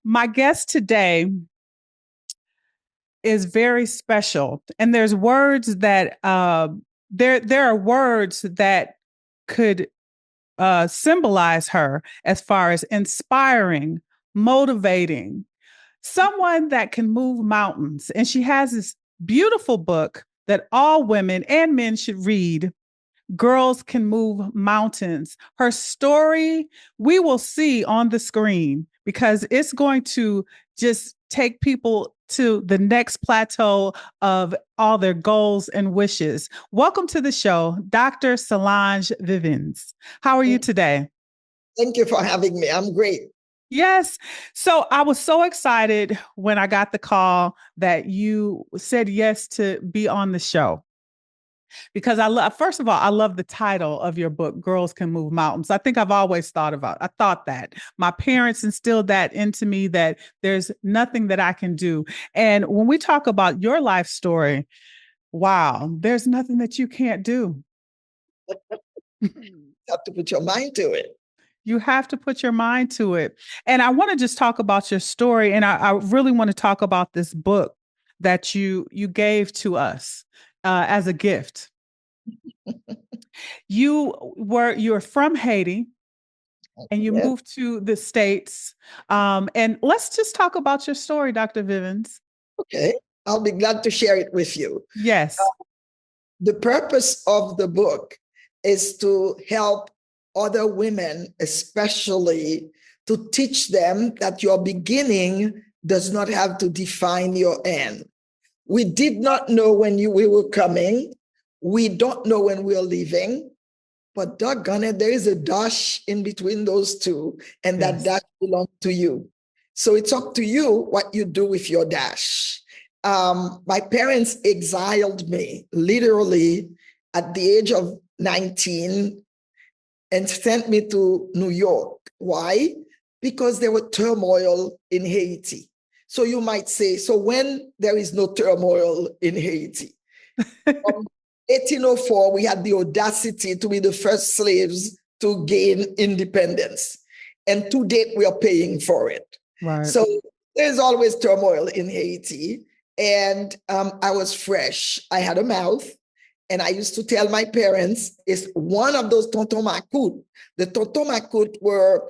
My guest today is very special, and there's words that there are words that could symbolize her as far as inspiring, motivating, someone that can move mountains. And she has this beautiful book that all women and men should read. Girls Can Move Mountains. Her story, we will see on the screen because it's going to just take people to the next plateau of all their goals and wishes. Welcome to the show, Dr. Solanges Vivens. How are you today? Thank you for having me. I'm great. Yes. So I was so excited when I got the call that you said yes to be on the show because I love, first of all, I love the title of your book, Girls Can Move Mountains. I think I've always I thought that my parents instilled that into me, that there's nothing that I can do. And when we talk about your life story, wow, there's nothing that you can't do. You have to put your mind to it. You have to put your mind to it. And I want to just talk about your story. And I really want to talk about this book that you gave to us as a gift. You're from Haiti and you Yeah. moved to the States. And let's just talk about your story, Dr. Vivens. Okay. I'll be glad to share it with you. Yes. The purpose of the book is to help other women, especially, to teach them that your beginning does not have to define your end. We did not know when we were coming. We don't know when we're leaving. But doggone it, there is a dash in between those two, and that dash belongs to you. So it's up to you what you do with your dash. My parents exiled me literally at the age of 19 and sent me to New York. Why? Because there were turmoil in Haiti. So you might say, so when there is no turmoil in Haiti? 1804, we had the audacity to be the first slaves to gain independence. And to date, we are paying for it. Right. So there's always turmoil in Haiti. And I was fresh. I had a mouth. And I used to tell my parents, it's one of those tonton macoute. The tonton macoute were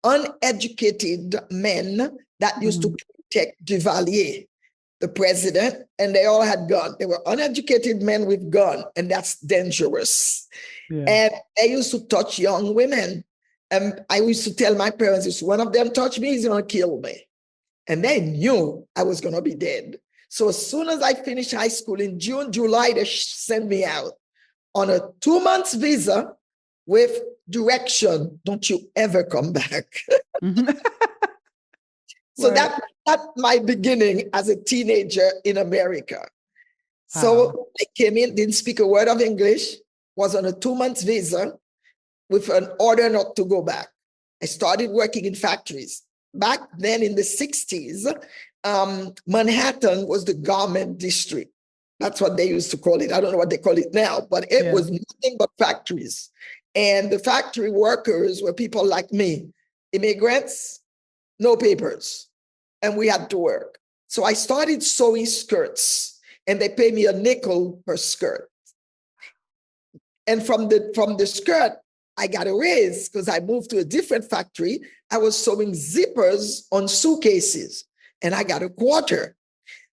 uneducated men that used to protect Duvalier, the president, and they all had guns. They were uneducated men with guns, and that's dangerous. Yeah. And they used to touch young women. And I used to tell my parents, if one of them touched me, he's going to kill me. And they knew I was going to be dead. So as soon as I finished high school in June, July, they sent me out on a 2-month visa with direction, don't you ever come back. So right. That's my beginning as a teenager in America. Wow. So I came in, didn't speak a word of English, was on a 2-month visa with an order not to go back. I started working in factories. Back then in the 60s, Manhattan was the garment district. That's what they used to call it. I don't know what they call it now, but it was nothing but factories. And the factory workers were people like me, immigrants, no papers, and we had to work. So I started sewing skirts, and they paid me a nickel per skirt. And from the skirt, I got a raise because I moved to a different factory. I was sewing zippers on suitcases, and I got a quarter.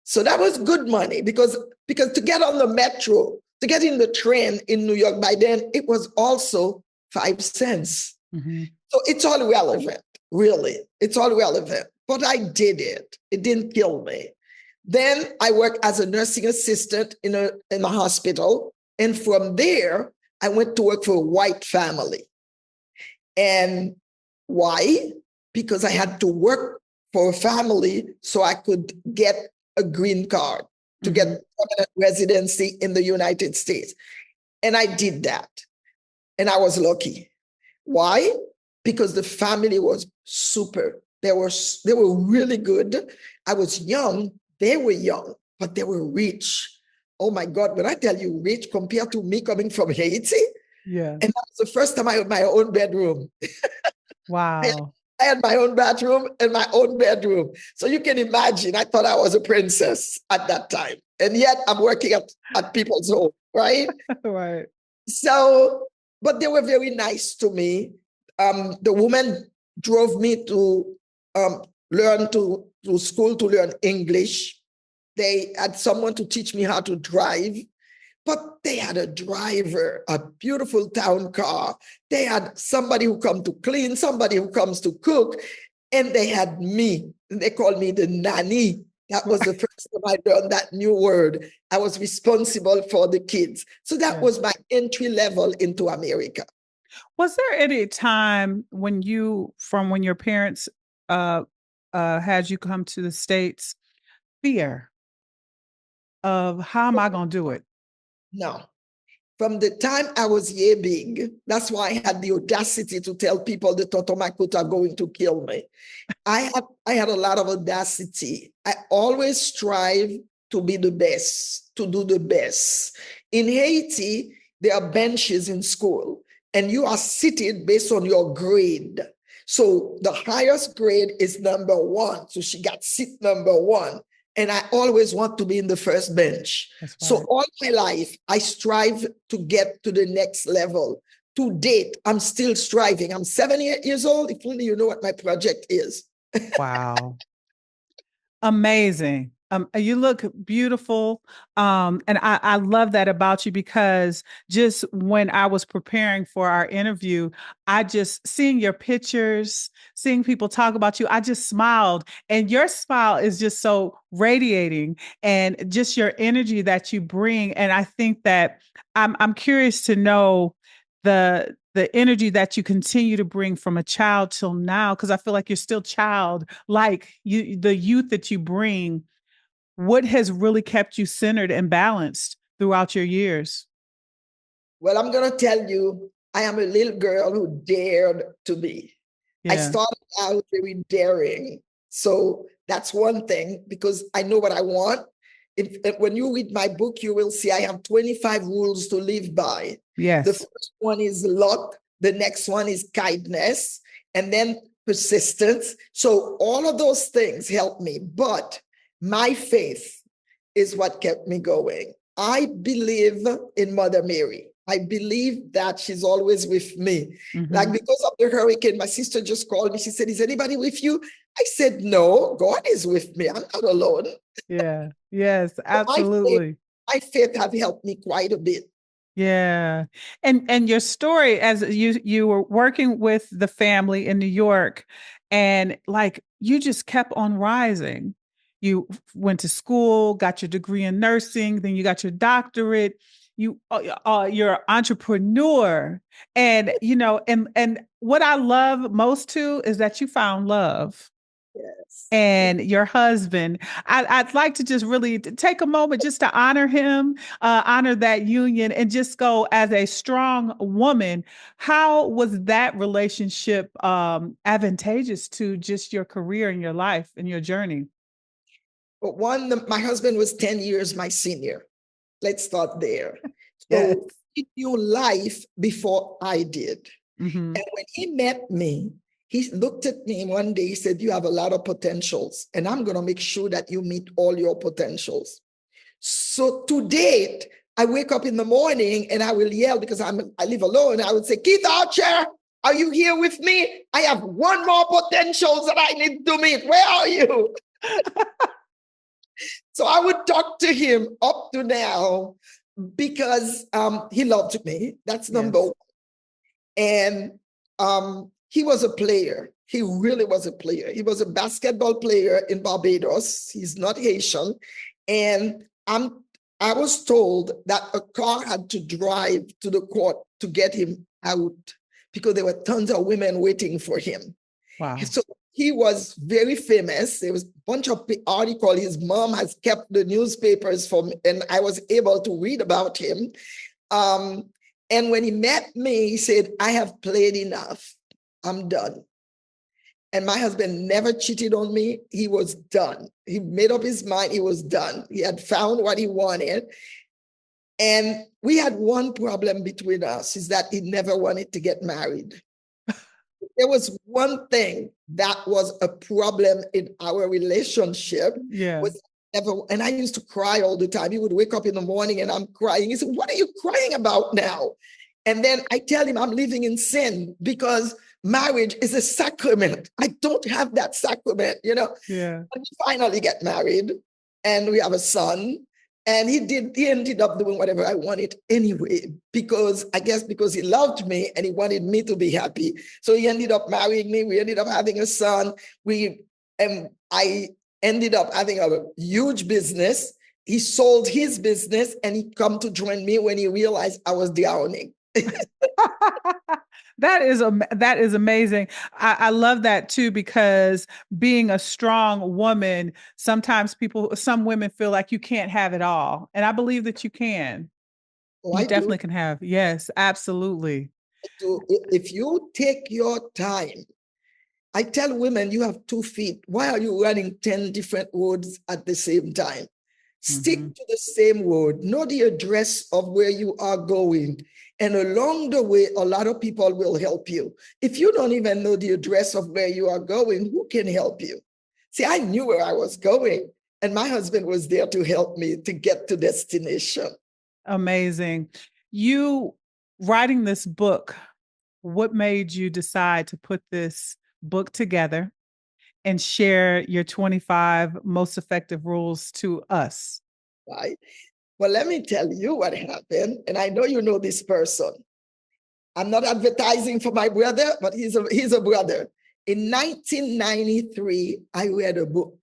So that was good money because to get on the metro, to get in the train in New York, by then it was also 5 cents. Mm-hmm. So it's all relevant, really. It's all relevant. But I did it. It didn't kill me. Then I worked as a nursing assistant in a hospital. And from there, I went to work for a white family. And why? Because I had to work for a family so I could get a green card to get permanent residency in the United States. And I did that. And I was lucky. Why? Because the family was super. They were really good. I was young. They were young, but they were rich. Oh my God, when I tell you rich compared to me coming from Haiti, and that was the first time I had my own bedroom. Wow. I had my own bathroom and my own bedroom. So you can imagine, I thought I was a princess at that time. And yet I'm working at people's home, right? Right. So, but they were very nice to me. The woman drove me to learn to school to learn English. They had someone to teach me how to drive, but they had a driver, a beautiful town car. They had somebody who come to clean, somebody who comes to cook, and they had me. They called me the nanny. That was the first time I learned that new word. I was responsible for the kids. So that Yeah. was my entry level into America. Was there any time when when your parents uh had you come to the States, fear of how am I gonna do it? No. From the time I was year big, that's why I had the audacity to tell people the Totomakut are going to kill me. I had a lot of audacity. I always strive to be the best, to do the best. In Haiti, there are benches in school, and you are seated based on your grade. So the highest grade is number one. So she got seat number one. And I always want to be in the first bench. That's So right. all my life, I strive to get to the next level. To date, I'm still striving. I'm 78 years old. If only you know what my project is. Wow. Amazing. You look beautiful. And I love that about you because just when I was preparing for our interview, I just seeing your pictures, seeing people talk about you, I just smiled. And your smile is just so radiating and just your energy that you bring. And I think that I'm curious to know the energy that you continue to bring from a child till now, because I feel like you're still child like you, the youth that you bring. What has really kept you centered and balanced throughout your years? Well, I'm going to tell you, I am a little girl who dared to be. I Yeah. started out very daring. So that's one thing because I know what I want. When you read my book, you will see I have 25 rules to live by. The Yes. first one is luck, the next one is kindness, and then persistence. So all of those things help me. But my faith is what kept me going. I believe in Mother Mary. I believe that she's always with me. Like Mm-hmm. because of the hurricane, my sister just called me. She said, "Is anybody with you?" I said, "No, God is with me. I'm not alone." Yeah. Yes, So absolutely. my faith have helped me quite a bit. Yeah. And your story as you were working with the family in New York and like you just kept on rising. You went to school, got your degree in nursing, then you got your doctorate. You're an entrepreneur. And and what I love most too is that you found love Yes. and your husband. I'd like to just really take a moment just to honor him, honor that union, and just go as a strong woman. How was that relationship advantageous to just your career and your life and your journey? But my husband was 10 years my senior. Let's start there. Yes. So he knew life before I did. Mm-hmm. And when he met me, he looked at me one day, he said, "You have a lot of potentials, and I'm going to make sure that you meet all your potentials." So to date, I wake up in the morning and I will yell because I live alone. I would say, "Keith Archer, are you here with me? I have one more potentials that I need to meet. Where are you?" So I would talk to him up to now because he loved me. That's number Yes. one. And he was a player. He really was a player. He was a basketball player in Barbados. He's not Haitian. And I was told that a car had to drive to the court to get him out because there were tons of women waiting for him. Wow. So he was very famous. There was a bunch of articles. His mom has kept the newspapers from, and I was able to read about him. Um, and when he met me, he said, "I have played enough. I'm done." And my husband never cheated on me. He was done. He made up his mind. He was done. He had found what he wanted. And we had one problem between us is that he never wanted to get married. there was one thing that was a problem in our relationship. Yeah. Was never, and I used to cry all the time. He would wake up in the morning and I'm crying. He said, "What are you crying about now?" And then I tell him I'm living in sin because marriage is a sacrament. I don't have that sacrament, you know. Yeah. And we finally get married and we have a son. And he ended up doing whatever I wanted anyway, because I guess because he loved me and he wanted me to be happy. So he ended up marrying me. We ended up having a son. I ended up having a huge business. He sold his business and he come to join me when he realized I was drowning. That is amazing. I love that too, because being a strong woman, sometimes some women feel like you can't have it all. And I believe that you can. Oh, You I do. definitely can have. Yes, absolutely. So if you take your time, I tell women you have 2 feet. Why are you running 10 different roads at the same time? Stick to the same road. Know the address of where you are going. And along the way, a lot of people will help you. If you don't even know the address of where you are going, who can help you? See, I knew where I was going, and my husband was there to help me to get to destination. Amazing. You writing this book, what made you decide to put this book together and share your 25 most effective rules to us? Right? Well, let me tell you what happened. And I know you know this person. I'm not advertising for my brother, but he's a brother. In 1993, I read a book.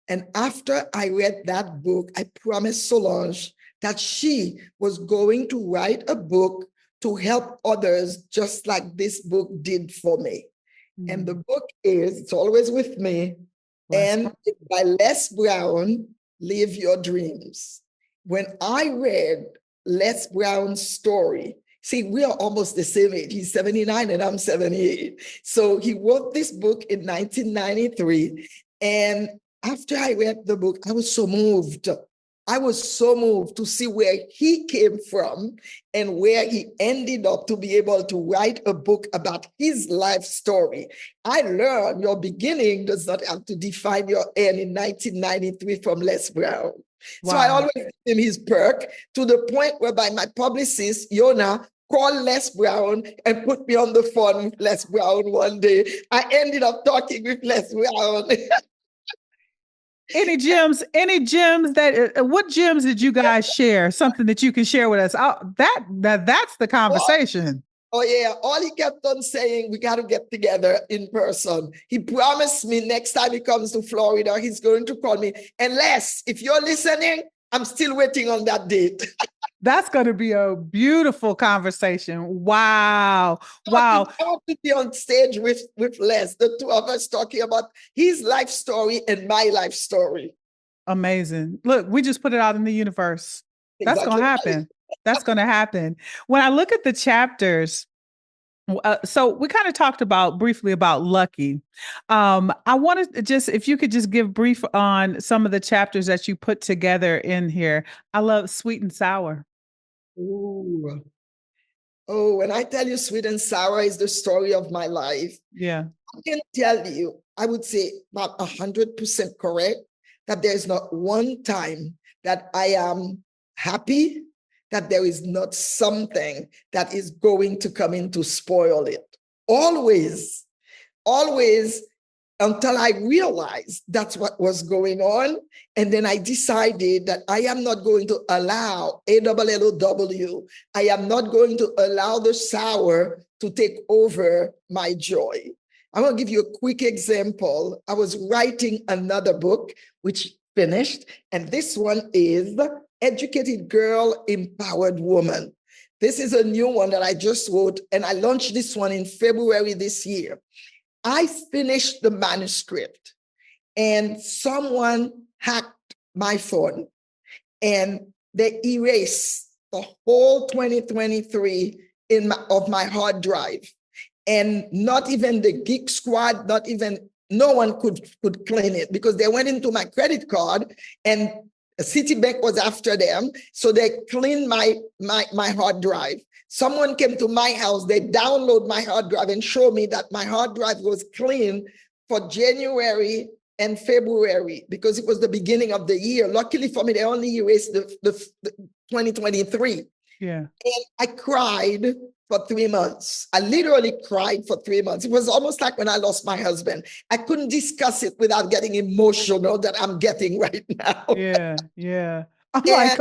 And after I read that book, I promised Solange that she was going to write a book to help others, just like this book did for me. And the book it's always with me, and it's by Les Brown, Live Your Dreams. When I read Les Brown's story, see, we are almost the same age. He's 79 and I'm 78. So he wrote this book in 1993. And after I read the book, I was so moved. I was so moved to see where he came from and where he ended up to be able to write a book about his life story. I learned your beginning does not have to define your end in 1993 from Les Brown. Wow. So I always give him his perk to the point whereby my publicist, Yona, called Les Brown and put me on the phone with Les Brown one day. I ended up talking with Les Brown. Any gems that what gems did you guys share? Something that you can share with us? That's the conversation. Oh yeah, all he kept on saying, we got to get together in person. He promised me next time he comes to Florida, he's going to call me. And Les, if you're listening, I'm still waiting on that date. That's going to be a beautiful conversation. Wow. Wow. I want to be on stage with Les, the two of us talking about his life story and my life story. Amazing. Look, we just put it out in the universe. That's Exactly. going to happen. That's going to happen. When I look at the chapters, so we kind of talked briefly about Lucky. I wanted to just, if you could just give brief on some of the chapters that you put together in here. I love Sweet and Sour. Ooh. Oh, when I tell you Sweet and Sour is the story of my life. Yeah. I can tell you, I would say about 100% correct, that there is not one time that I am happy that there is not something that is going to come in to spoil it. Always, always, until I realized that's what was going on. And then I decided that I am not going to allow ALLOW, I am not going to allow the sour to take over my joy. I want to give you a quick example. I was writing another book, which finished, and this one is Educated Girl, Empowered Woman. This is a new one that I just wrote, and I launched this one in February this year. I finished the manuscript, and someone hacked my phone, and they erased the whole 2023 of my hard drive. And not even the Geek Squad, no one could clean it, because they went into my credit card and Citibank was after them, so they cleaned my hard drive. Someone came to my house, they download my hard drive and show me that my hard drive was clean for January and February because it was the beginning of the year. Luckily for me, they only erased the 2023. Yeah. And I cried for 3 months. I literally cried for 3 months. It was almost like when I lost my husband. I couldn't discuss it without getting emotional that I'm getting right now. Yeah. Yeah. I'm and, like,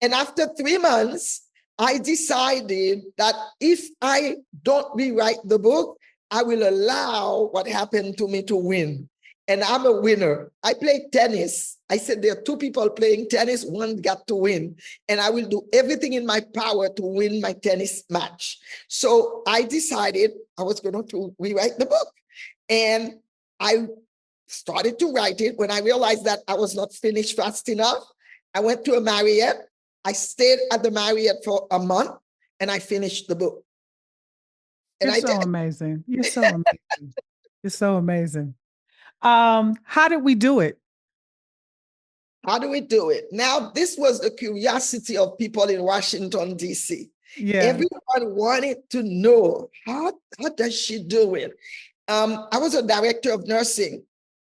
and after 3 months, I decided that if I don't rewrite the book, I will allow what happened to me to win. And I'm a winner. I play tennis. I said there are two people playing tennis, one got to win. And I will do everything in my power to win my tennis match. So I decided I was going to rewrite the book. And I started to write it. When I realized that I was not finished fast enough, I went to a Marriott. I stayed at the Marriott for a month and I finished the book. And you're so amazing. You're so amazing. You're so amazing. How did we do it? How do we do it? Now, this was the curiosity of people in Washington, D.C. Yeah. Everyone wanted to know, how does she do it? I was a director of nursing,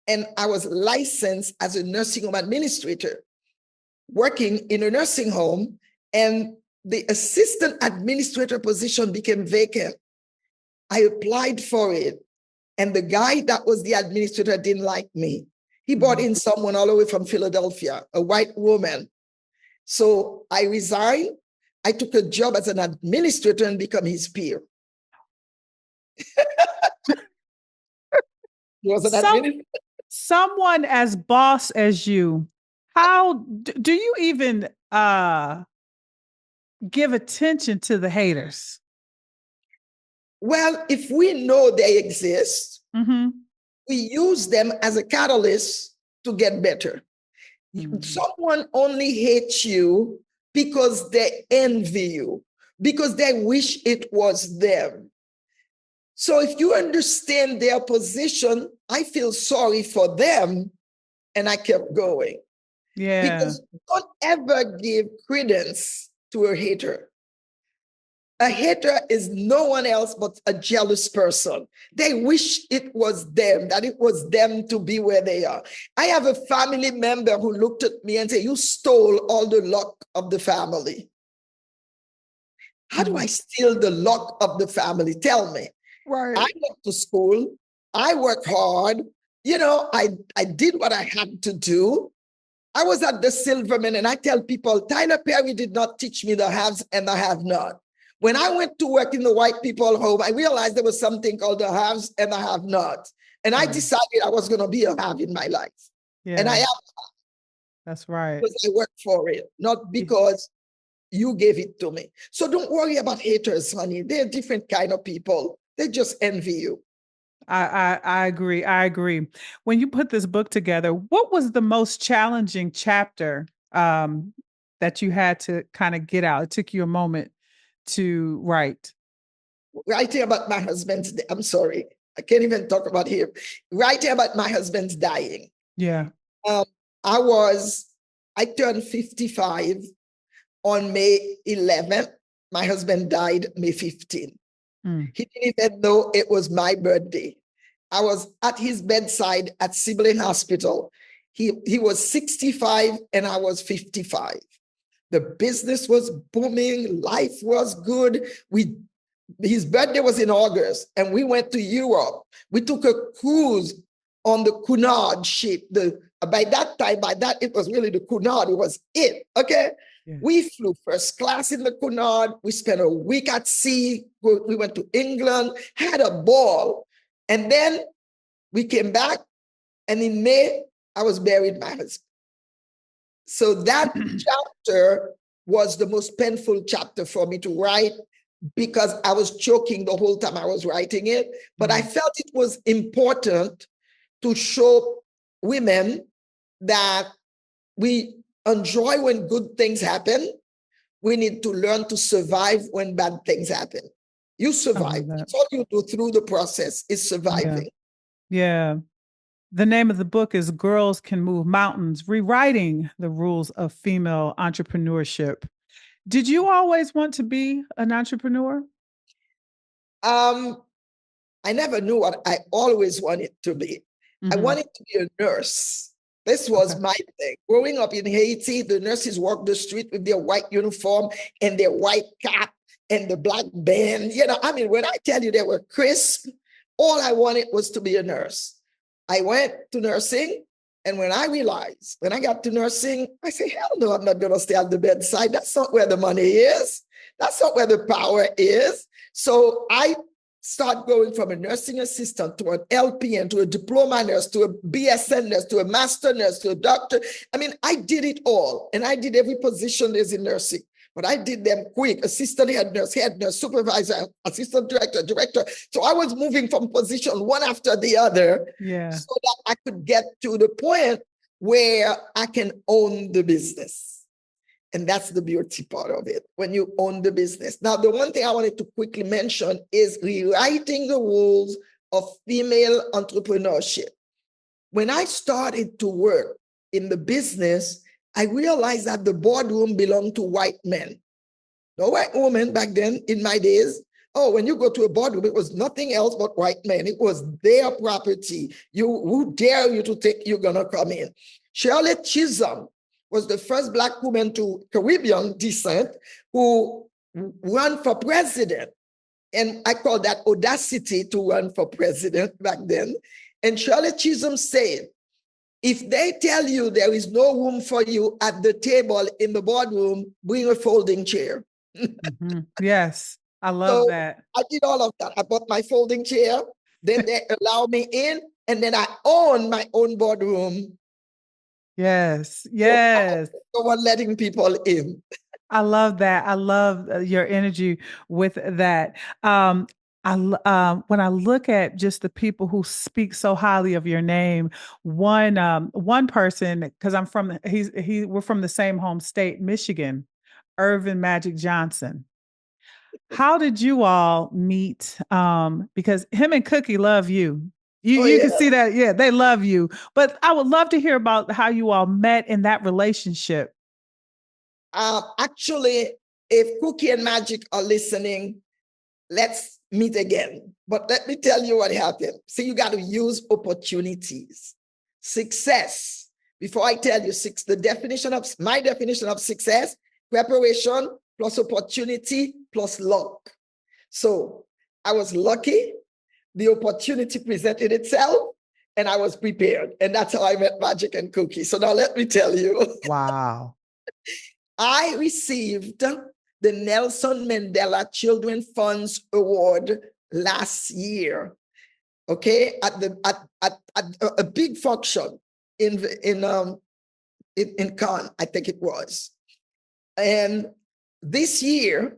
and I was licensed as a nursing home administrator, working in a nursing home, and the assistant administrator position became vacant. I applied for it, and the guy that was the administrator didn't like me. He brought in someone all the way from Philadelphia, a white woman. So I resigned. I took a job as an administrator and become his peer. He was an administrator. Someone as boss as you, how do you even give attention to the haters? Well, if we know they exist, we use them as a catalyst to get better. Someone only hates you because they envy you, because they wish it was them. So if you understand their position, I feel sorry for them, and I kept going. Yeah. Because don't ever give credence to a hater. A hater is no one else but a jealous person. They wish it was them, that it was them to be where they are. I have a family member who looked at me and said, "You stole all the luck of the family." How do I steal the luck of the family? Tell me. Right. I went to school. I worked hard. You know, I did what I had to do. I was at the Silverman, and I tell people, Tyler Perry did not teach me the haves and the have-not. When I went to work in the white people home, I realized there was something called the haves and the have-not. And I decided I was going to be a have in my life. Yeah. And I am. That's right. Because I worked for it, not because you gave it to me. So don't worry about haters, honey. They're different kind of people. They just envy you. I agree. I agree. When you put this book together, what was the most challenging chapter that you had to kind of get out? It took you a moment to write. Writing about my husband's, I'm sorry, I can't even talk about him. Writing about my husband's dying. Yeah. I turned 55 on May 11th. My husband died May 15th. He didn't even know it was my birthday. I was at his bedside at Sibling Hospital. He was 65 and I was 55. The business was booming. Life was good. His birthday was in August and we went to Europe. We took a cruise on the Cunard ship. By that, it was really the Cunard. It was it, okay? Yeah. We flew first class in the Cunard. We spent a week at sea. We went to England, had a ball. And then we came back. And in May, I was buried my husband. So that chapter was the most painful chapter for me to write because I was choking the whole time I was writing it. But I felt it was important to show women that we enjoy when good things happen. We need to learn to survive when bad things happen. You survive. That's all you do through the process is surviving. Yeah. The name of the book is Girls Can Move Mountains, Rewriting the Rules of Female Entrepreneurship. Did you always want to be an entrepreneur? Um, I never knew what I always wanted to be. I Mm-hmm. wanted to be a nurse. This was Okay. my thing. Growing up in Haiti, the nurses walked the street with their white uniform and their white cap and the black band. I mean, when I tell you they were crisp, all I wanted was to be a nurse. I went to nursing, and when I got to nursing, I said, hell no, I'm not going to stay at the bedside. That's not where the money is. That's not where the power is. So I start going from a nursing assistant to an LPN to a diploma nurse to a BSN nurse to a master nurse to a doctor. I mean, I did it all, and I did every position there's in nursing, but I did them quick. Assistant head nurse, supervisor, assistant director, director. So I was moving from position one after the other, Yeah. so that I could get to the point where I can own the business. And that's the beauty part of it, when you own the business. Now, the one thing I wanted to quickly mention is rewriting the rules of female entrepreneurship. When I started to work in the business, I realized that the boardroom belonged to white men. No white women back then in my days. Oh, when you go to a boardroom, it was nothing else but white men. It was their property. Who dare you to think you're going to come in? Shirley Chisholm was the first Black woman to Caribbean descent who ran for president. And I call that audacity to run for president back then. And Shirley Chisholm said, if they tell you there is no room for you at the table in the boardroom, bring a folding chair. Mm-hmm. Yes, I love So that. I did all of that. I bought my folding chair, then they allow me in, and then I own my own boardroom. Yes, So I yes. no one letting people in. I love that. I love your energy with that. When I look at just the people who speak so highly of your name, one person, because we're from the same home state, Michigan, Irvin Magic Johnson. How did you all meet? Because him and Cookie love you. Oh You yeah. can see that, yeah, they love you. But I would love to hear about how you all met in that relationship. Actually, if Cookie and Magic are listening, let's meet again. But let me tell you what happened. See, you got to use opportunities. Success. Before I tell you my definition of success, preparation plus opportunity plus luck. So I was lucky. The opportunity presented itself, and I was prepared. And that's how I met Magic and Cookie. So now let me tell you. Wow. I received the Nelson Mandela Children Funds Award last year, okay, at a big function in Cannes, I think it was. And this year,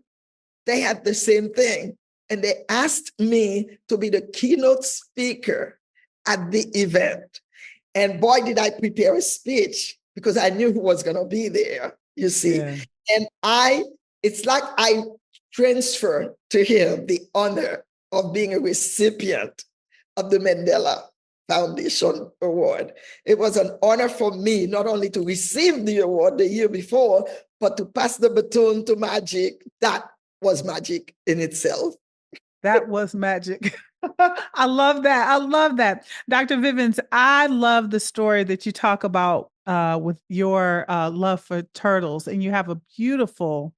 they had the same thing. And they asked me to be the keynote speaker at the event. And boy, did I prepare a speech because I knew who was going to be there, you see. Yeah. And it's like I transferred to him the honor of being a recipient of the Mandela Foundation Award. It was an honor for me not only to receive the award the year before, but to pass the baton to Magic. That was magic in itself. That was magic. I love that. I love that. Dr. Vivens, I love the story that you talk about with your love for turtles. And you have a beautiful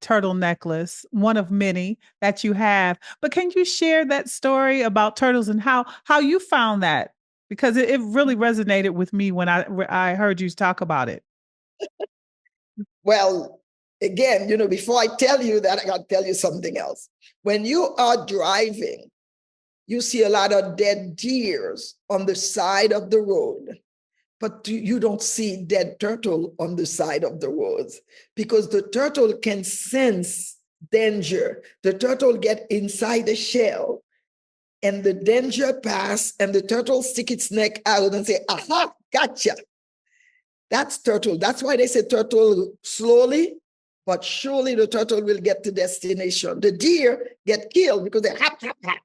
turtle necklace, one of many that you have. But can you share that story about turtles and how you found that? Because it really resonated with me when I heard you talk about it. Well, again, before I tell you that, I got to tell you something else. When you are driving, you see a lot of dead deers on the side of the road, but you don't see dead turtle on the side of the roads because the turtle can sense danger. The turtle get inside the shell and the danger pass and the turtle stick its neck out and say, aha, gotcha. That's turtle. That's why they say turtle slowly, but surely the turtle will get to destination. The deer get killed because they hop, hop, hop.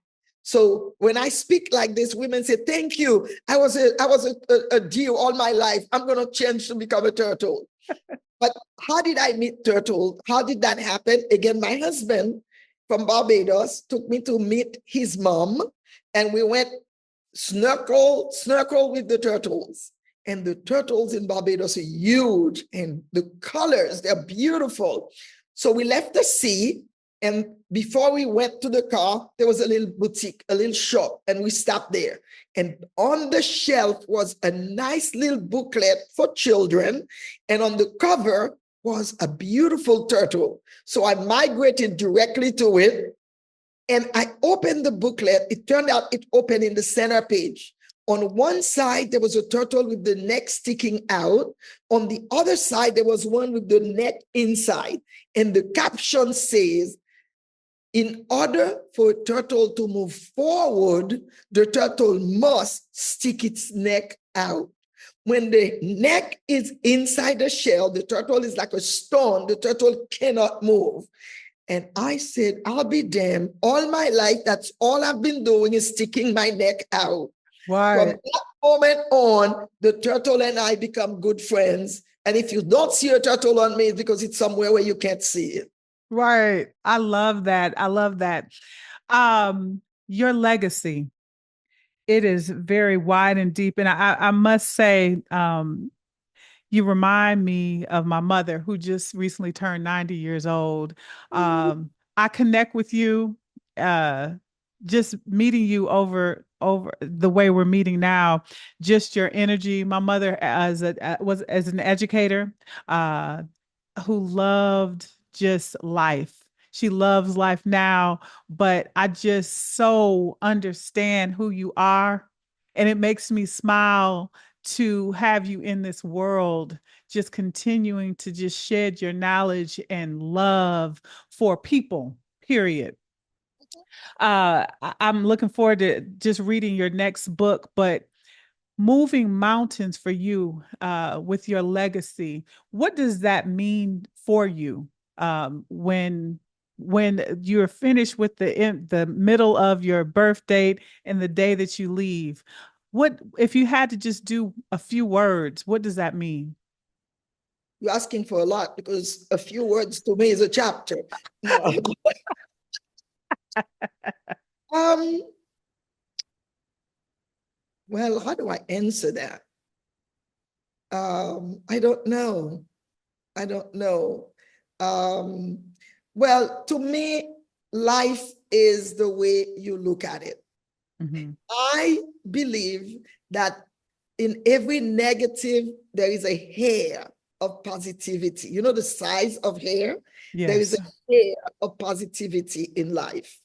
So when I speak like this, women say, "Thank you. I was a deer all my life. I'm going to change to become a turtle." But how did I meet turtle? How did that happen? Again, my husband from Barbados took me to meet his mom, and we went snorkel with the turtles. And the turtles in Barbados are huge, and the colors, they're beautiful. So we left the sea, and before we went to the car, there was a little boutique, a little shop, and we stopped there. And on the shelf was a nice little booklet for children, and on the cover was a beautiful turtle. So I migrated directly to it, and I opened the booklet. It turned out it opened in the center page. On one side, there was a turtle with the neck sticking out. On the other side, there was one with the neck inside. And the caption says, "In order for a turtle to move forward, the turtle must stick its neck out." When the neck is inside the shell, the turtle is like a stone. The turtle cannot move. And I said, I'll be damned. All my life, that's all I've been doing is sticking my neck out. From Right. that moment on, the turtle and I become good friends. And if you don't see a turtle on me, it's because it's somewhere where you can't see it. Right. I love that. I love that. Your legacy, it is very wide and deep. And I must say, you remind me of my mother who just recently turned 90 years old. I connect with you, uh, just meeting you over the way we're meeting now, just your energy. My mother was as an educator, uh, who loved just life. She loves life now, but I just so understand who you are. And it makes me smile to have you in this world, just continuing to just shed your knowledge and love for people, period. I'm looking forward to just reading your next book, but moving mountains for you, with your legacy, what does that mean for you, when you're finished with the middle of your birth date and the day that you leave? What if you had to just do a few words? What does that mean? You're asking for a lot because a few words to me is a chapter. No. um, well, how do I answer that? I don't know. I don't know. Um, well, to me, life is the way you look at it. Mm-hmm. I believe that in every negative, there is a hair of positivity. You know, the size of hair? There is Yes, a hair of positivity in life.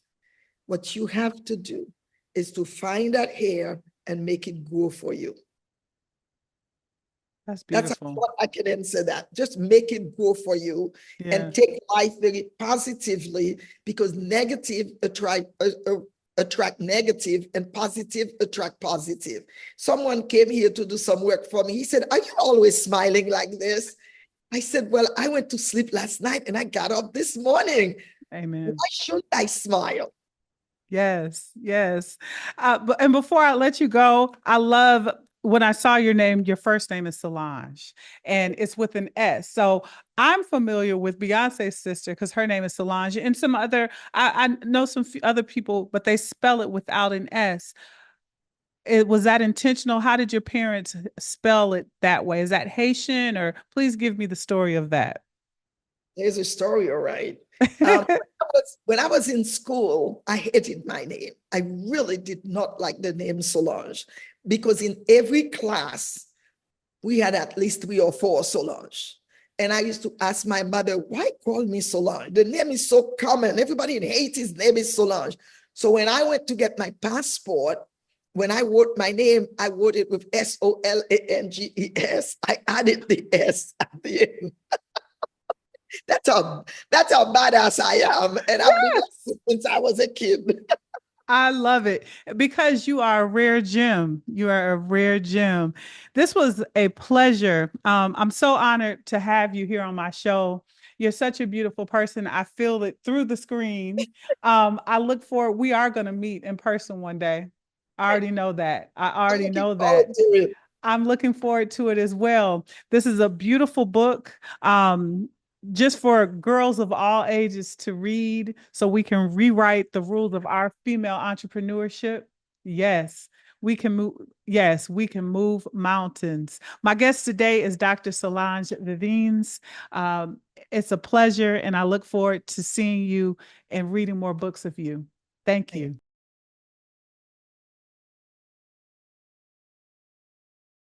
What you have to do is to find that hair and make it grow for you. that's That's beautiful. what I can answer that. Just make it grow for you and Yes, take life very positively, because negative attract negative and positive attract positive. Someone came here to do some work for me. He said, "Are you always smiling like this?" I said, "Well, I went to sleep last night and I got up this morning. amen. Why shouldn't I smile?" Yes, yes. And before I let you go, I love when I saw your name, your first name is Solange, and it's with an S. So I'm familiar with Beyonce's sister because her name is Solange, and some other, I know some other people, but they spell it without an S. Was that intentional? How did your parents spell it that way? Is that Haitian, or please give me the story of that? There's a story, all right. When I was in school, I hated my name. I really did not like the name Solange, because in every class, we had at least 3 or 4 Solange. And I used to ask my mother, "Why call me Solange? The name is so common. Everybody in Haiti's name is Solange." So when I went to get my passport, when I wrote my name, I wrote it with Solanges. I added the S at the end. That's how badass I am. And I've been like this since I was a kid. I love it because you are a rare gem. You are a rare gem. This was a pleasure. I'm so honored to have you here on my show. You're such a beautiful person. I feel it through the screen. I look forward, we are going to meet in person one day. I already know that. I I'm already looking know forward that. to it. I'm looking forward to it as well. This is a beautiful book, just for girls of all ages to read so we can rewrite the rules of our female entrepreneurship. Yes, we can move. Yes, we can move mountains. My guest today is Dr. Solange Vivens. Um, it's a pleasure, and I look forward to seeing you and reading more books of you. Thank you.